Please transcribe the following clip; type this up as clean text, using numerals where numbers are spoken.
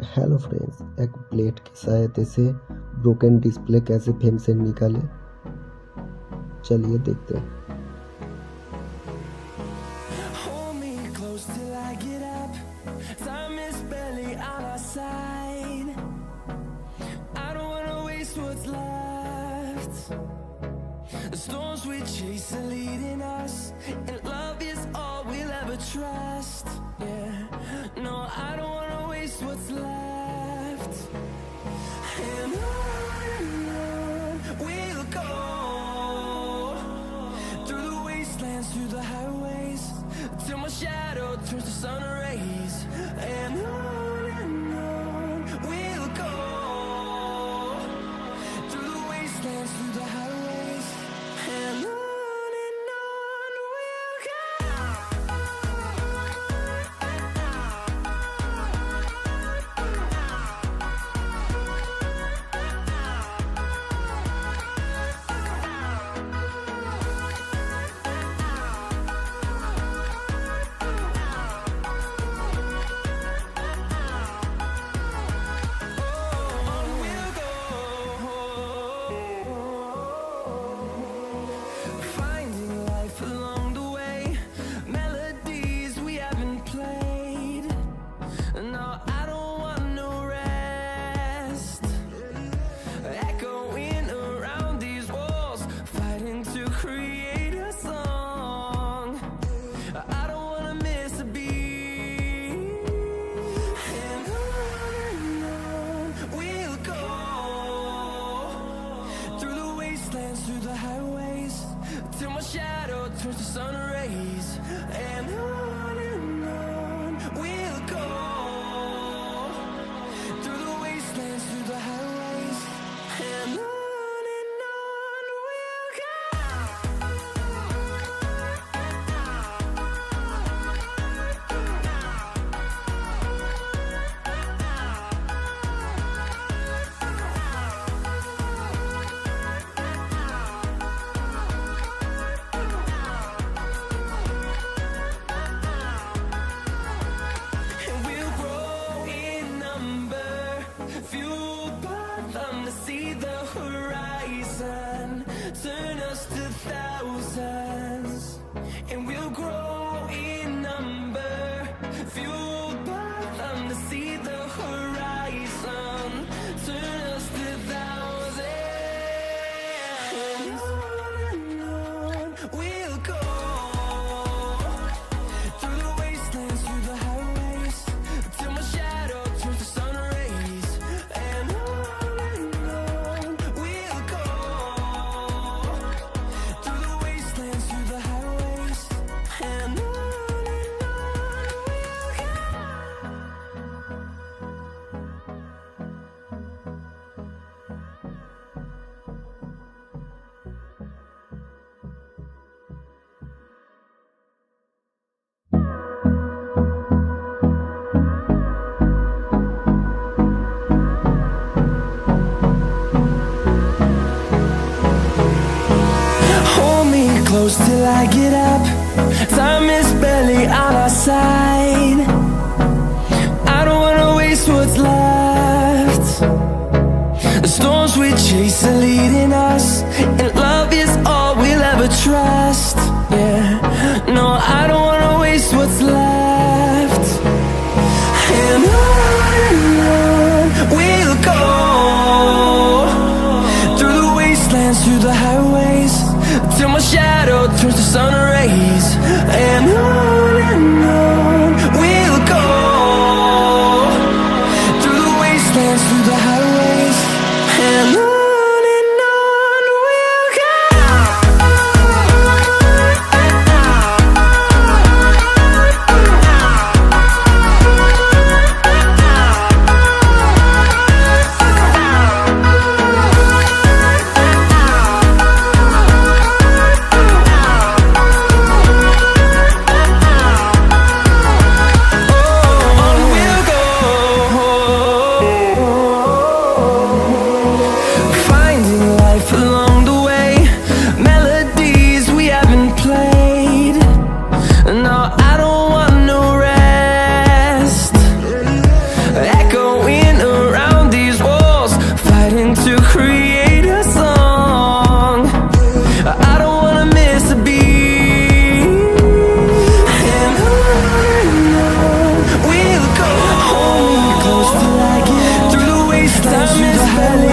Hello friends, एक blade की सहायता से ब्रोकन डिस्प्ले कैसे फ्रेम से निकाले, चलिए देखते हैं। Hold me close till I get up. Time is barely on our side. I don't wanna waste what's left. The storms we chase are leading us, and love is all we'll ever trust. Yeah, no, I don't wanna waste what's left. And on we'll go, through the wastelands, through the highways, till my shadow turns to sun rays. And on we'll go, through the wastelands, through the highways, and on we'll go. Finding life along the way, melodies we haven't played. No, I don't want no rest. Echoing around these walls, fighting to create a song. I don't wanna miss a beat. And on we'll go, through the wastelands, through the highways, till my shadow turns to sun rays. And on we'll go, through the wastelands, through the highways, and on we'll go. And we'll grow in number, fueled by them to see the horizon, turn us to thousands. And we'll grow in number, fueled by them to see the horizon, turn us to thousands. And on we'll go, through the wastelands, through the highways, till my shadow turns to sun rays. And on we'll go, through the wastelands, through the highways, and on we'll go. Hold me close till I get up. Time is barely on our side. I don't wanna waste what's left. The storms we chase are leading us, and love is all we'll ever trust. Yeah, no, I don't wanna waste what's left. And on we'll go, through the wastelands, through the highways, till my shadow turns to sun rays. And on we'll go, through the wastelands, through the highways, and on we'll go. Time is barely